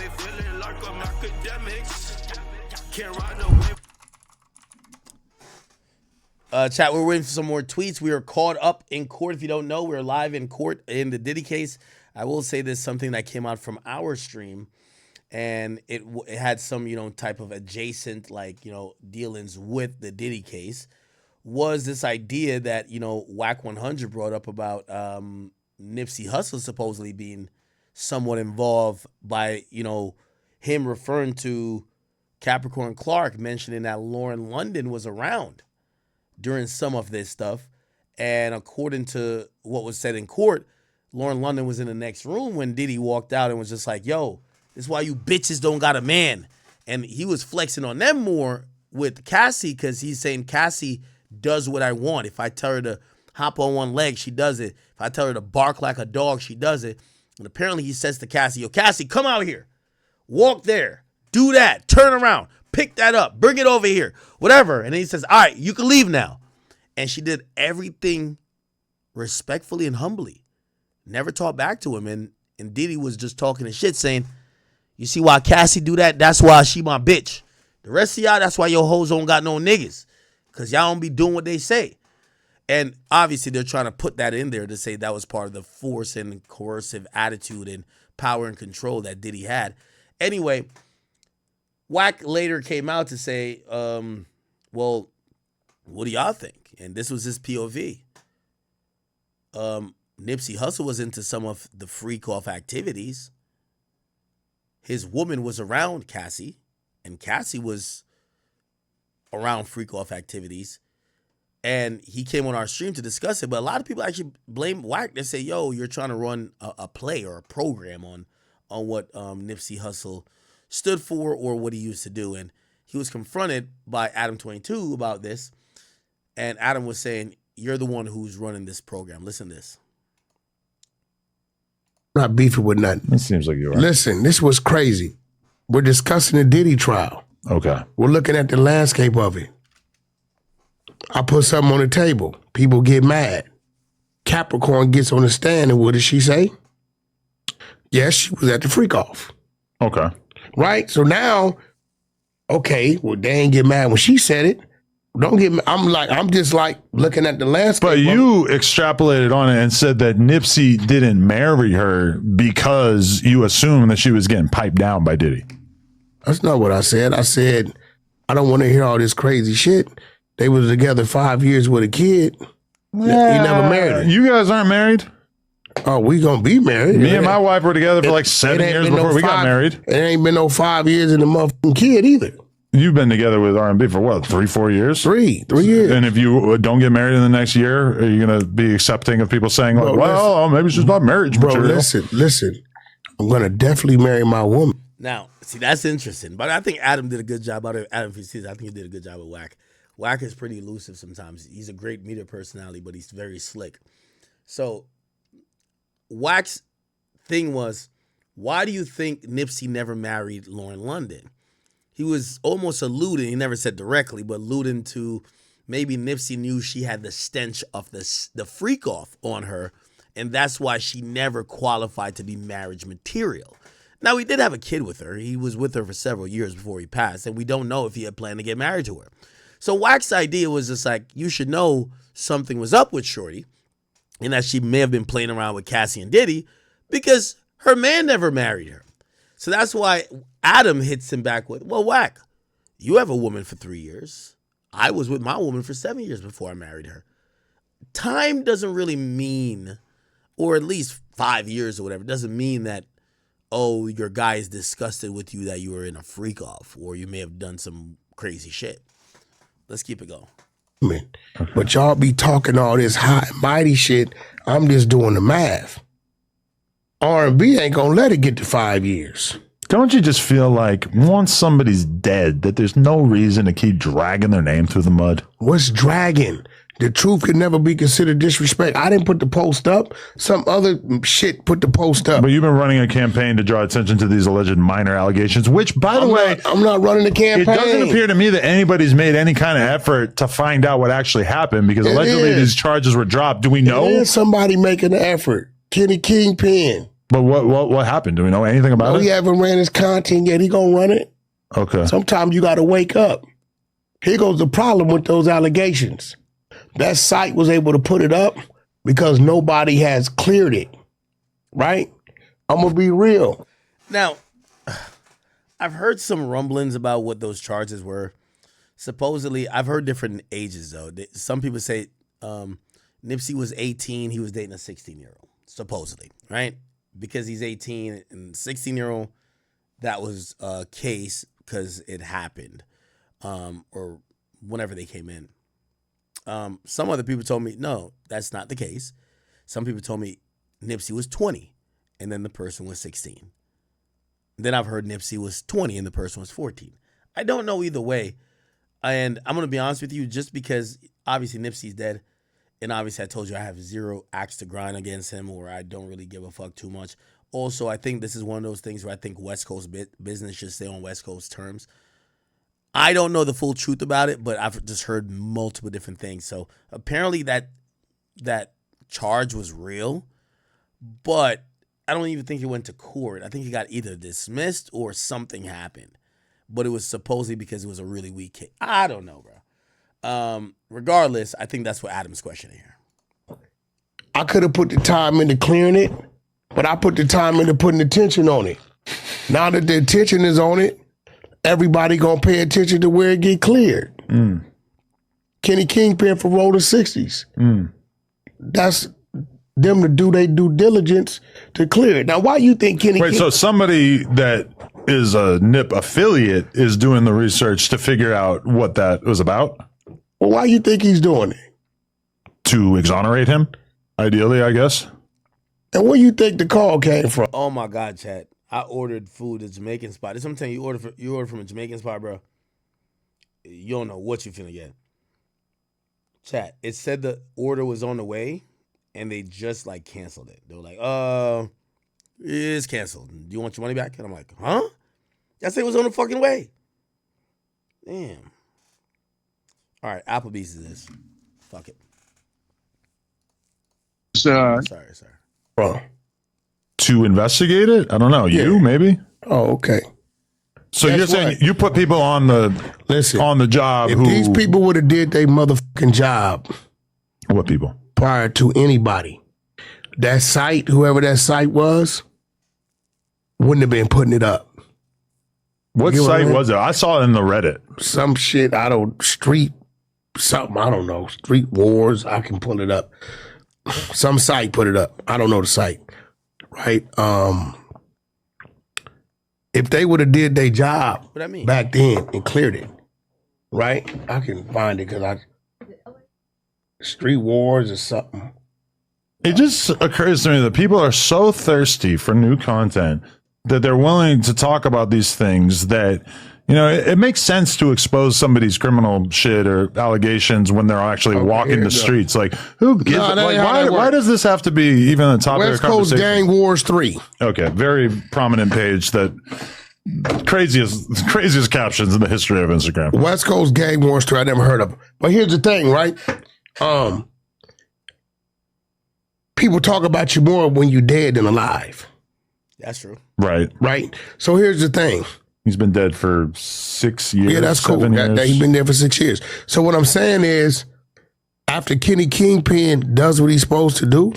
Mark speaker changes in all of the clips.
Speaker 1: feeling like I'm Akademiks. Can't ride away.
Speaker 2: Chat, we're waiting for some more tweets. We are caught up in court. If you don't know, we're live in court in the Diddy case. I will say this, something that came out from our stream, and it had some, type of adjacent, dealings with the Diddy case, was this idea that, Wack100 brought up about Nipsey Hussle supposedly being somewhat involved by, him referring to Capricorn Clark, mentioning that Lauren London was around during some of this stuff. And according to what was said in court, Lauren London was in the next room when Diddy walked out and was just like, yo, this is why you bitches don't got a man. And he was flexing on them more with Cassie because he's saying Cassie does what I want. If I tell her to hop on one leg, she does it. If I tell her to bark like a dog, she does it. And apparently he says to Cassie, yo, Cassie, come out here. Walk there. Do that. Turn around. Pick that up. Bring it over here. Whatever. And then he says, all right, you can leave now. And she did everything respectfully and humbly. Never talked back to him. And Diddy was just talking and shit saying, you see why Cassie do that? That's why she my bitch. The rest of y'all, that's why your hoes don't got no niggas. Because y'all don't be doing what they say. And obviously they're trying to put that in there to say that was part of the force and coercive attitude and power and control that Diddy had. Anyway, Wack later came out to say, well, what do y'all think? And this was his POV. Nipsey Hussle was into some of the freak-off activities. His woman was around Cassie, and Cassie was around freak-off activities. And he came on our stream to discuss it, but a lot of people actually blame Wack. They say, yo, you're trying to run a play or a program on what Nipsey Hussle stood for or what he used to do. And he was confronted by Adam22 about this. And Adam was saying, you're the one who's running this program. Listen to this.
Speaker 3: Not beefing with nothing.
Speaker 4: It seems like you are.
Speaker 3: Listen, this was crazy. We're discussing the Diddy trial.
Speaker 4: Okay.
Speaker 3: We're looking at the landscape of it. I put something on the table. People get mad. Capricorn gets on the stand, and what does she say? Yes, she was at the freak off.
Speaker 4: Okay.
Speaker 3: Right? So now, okay, well, they ain't get mad when she said it. Don't get me. I'm just looking at the landscape.
Speaker 4: But you extrapolated on it and said that Nipsey didn't marry her because you assumed that she was getting piped down by Diddy.
Speaker 3: That's not what I said. I said, I don't want to hear all this crazy shit. They was together 5 years with a kid. He never married her.
Speaker 4: You guys aren't married?
Speaker 3: Oh, we gonna be married.
Speaker 4: Me and my wife were together for like 7 years before we got married.
Speaker 3: It ain't been no 5 years in the motherfucking kid either.
Speaker 4: You've been together with R&B for what, 3-4 years?
Speaker 3: 3 years.
Speaker 4: And if you don't get married in the next year, are you going to be accepting of people saying, like, well, maybe she's not marriage material?
Speaker 3: Listen. I'm going to definitely marry my woman.
Speaker 2: Now, see, that's interesting. But I think Adam did a good job. Adam, if you see this, I think he did a good job with Wack. Wack is pretty elusive sometimes. He's a great media personality, but he's very slick. So Wack's thing was, why do you think Nipsey never married Lauren London? He was almost alluding, he never said directly, but alluding to maybe Nipsey knew she had the stench of the freak off on her, and that's why she never qualified to be marriage material. Now, he did have a kid with her. He was with her for several years before he passed, and we don't know if he had planned to get married to her. So Wack's idea was just like, you should know something was up with Shorty, and that she may have been playing around with Cassie and Diddy because her man never married her. So that's why Adam hits him back with, well, Wack, you have a woman for 3 years. I was with my woman for 7 years before I married her. Time doesn't really mean, or at least 5 years or whatever, doesn't mean that, oh, your guy is disgusted with you that you were in a freak off or you may have done some crazy shit. Let's keep it going.
Speaker 3: But y'all be talking all this high and mighty shit. I'm just doing the math. R&B ain't gonna let it get to 5 years.
Speaker 4: Don't you just feel like once somebody's dead, that there's no reason to keep dragging their name through the mud?
Speaker 3: What's dragging? The truth can never be considered disrespect. I didn't put the post up. Some other shit put the post up.
Speaker 4: But you've been running a campaign to draw attention to these alleged minor allegations, which, by the way,
Speaker 3: I'm not running the campaign.
Speaker 4: It doesn't appear to me that anybody's made any kind of effort to find out what actually happened because allegedly these charges were dropped. Do we know?
Speaker 3: There's somebody making an effort. Kenny Kingpin.
Speaker 4: But what happened? Do we know anything about it?
Speaker 3: He haven't ran his content yet. He gonna run it.
Speaker 4: Okay.
Speaker 3: Sometimes you got to wake up. Here goes the problem with those allegations. That site was able to put it up because nobody has cleared it. Right? I'm going to be real.
Speaker 2: Now, I've heard some rumblings about what those charges were. Supposedly, I've heard different ages, though. Some people say Nipsey was 18. He was dating a 16-year-old, supposedly, right? Because he's 18 and 16-year-old, that was a case because it happened or whenever they came in. Some other people told me, no, that's not the case. Some people told me Nipsey was 20 and then the person was 16. Then I've heard Nipsey was 20 and the person was 14. I don't know either way. And I'm going to be honest with you, just because obviously Nipsey's dead, and obviously I told you I have zero axe to grind against him, or I don't really give a fuck too much. Also, I think this is one of those things where I think West Coast business should stay on West Coast terms. I don't know the full truth about it, but I've just heard multiple different things. So apparently that charge was real, but I don't even think it went to court. I think he got either dismissed or something happened. But it was supposedly because it was a really weak case. I don't know, bro. Regardless, I think that's what Adam's questioning here.
Speaker 3: I could have put the time into clearing it, but I put the time into putting attention on it. Now that the attention is on it, everybody gonna pay attention to where it get cleared. Kenny Kingpin for Roll the 60s. That's them to do their due diligence to clear it. Now, why you think Kenny?
Speaker 4: Wait, so somebody that is a NIP affiliate is doing the research to figure out what that was about?
Speaker 3: Well, why you think he's doing it?
Speaker 4: To exonerate him, ideally, I guess.
Speaker 3: And where you think the call came from?
Speaker 2: Oh my God, chat! I ordered food at Jamaican spot. This something you order from a Jamaican spot, bro. You don't know what you finna get. Chat. It said the order was on the way, and they just like canceled it. They were like, it's canceled. Do you want your money back? And I'm like, huh? I said it was on the fucking way. Damn. All right, Applebee's is this. Fuck it. Sorry.
Speaker 3: Bro.
Speaker 4: To investigate it? I don't know. You, maybe?
Speaker 3: Oh, okay.
Speaker 4: So
Speaker 3: Guess
Speaker 4: you're saying
Speaker 3: what?
Speaker 4: you put people on the job
Speaker 3: If
Speaker 4: who...
Speaker 3: these people would have did their motherfucking job
Speaker 4: What people?
Speaker 3: prior to anybody, that site, whoever that site was, wouldn't have been putting it up.
Speaker 4: What
Speaker 3: You know what I
Speaker 4: site
Speaker 3: mean?
Speaker 4: was it? I saw it in the Reddit.
Speaker 3: Some shit street wars. I can pull it up. Some site put it up. I don't know the site. Right? If they would have did their job
Speaker 2: What I mean?
Speaker 3: back then and cleared it, right? I can find it because street wars or something.
Speaker 4: It just occurs to me that people are so thirsty for new content that they're willing to talk about these things that, you know, it makes sense to expose somebody's criminal shit or allegations when they're actually walking the streets. Like, who gives
Speaker 3: No, that
Speaker 4: like,
Speaker 3: ain't how that
Speaker 4: why
Speaker 3: work.
Speaker 4: does this have to be even a topic
Speaker 3: West
Speaker 4: of
Speaker 3: Coast
Speaker 4: conversation?
Speaker 3: Gang Wars 3.
Speaker 4: Okay, very prominent page that craziest captions in the history of Instagram.
Speaker 3: West Coast Gang Wars 3. I never heard of them. But here's the thing, right? People talk about you more when you're dead than alive.
Speaker 2: That's true.
Speaker 4: Right.
Speaker 3: Right? So here's the thing.
Speaker 4: He's been dead for 6 years.
Speaker 3: Yeah, that's cool.
Speaker 4: 7 years.
Speaker 3: He's been there for 6 years. So what I'm saying is, after Kenny Kingpin does what he's supposed to do,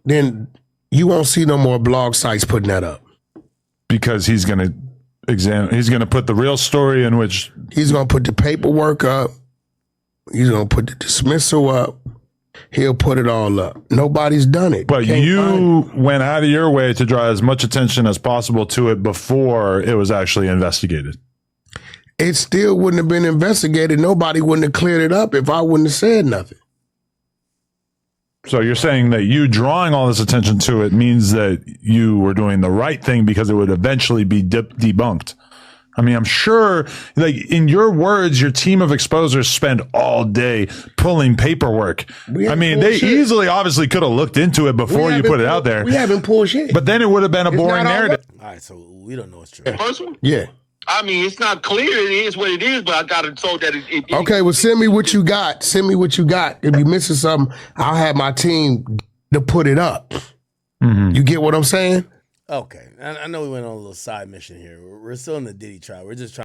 Speaker 3: then you won't see no more blog sites putting that up.
Speaker 4: Because he's going to put the real story in which
Speaker 3: He's going to put the paperwork up. He's going to put the dismissal up. He'll put it all up. Nobody's done it.
Speaker 4: But you went out of your way to draw as much attention as possible to it before it was actually investigated.
Speaker 3: It still wouldn't have been investigated. Nobody wouldn't have cleared it up if I wouldn't have said nothing.
Speaker 4: So you're saying that you drawing all this attention to it means that you were doing the right thing because it would eventually be debunked. I mean, I'm sure, like, in your words, your team of exposers spend all day pulling paperwork. I mean, they easily, obviously, could have looked into it before you put it out there.
Speaker 3: We haven't pulled shit.
Speaker 4: But then it would have been a boring narrative.
Speaker 2: All right, so we don't know it's true.
Speaker 5: First one?
Speaker 3: Yeah.
Speaker 5: I mean, it's not clear. It is what it is, but I got it told that it
Speaker 3: Okay, well, send me what you got. Send me what you got. If you're missing something, I'll have my team to put it up. You get what I'm saying?
Speaker 2: Okay, I know we went on a little side mission here. We're still in the Diddy trial. We're just trying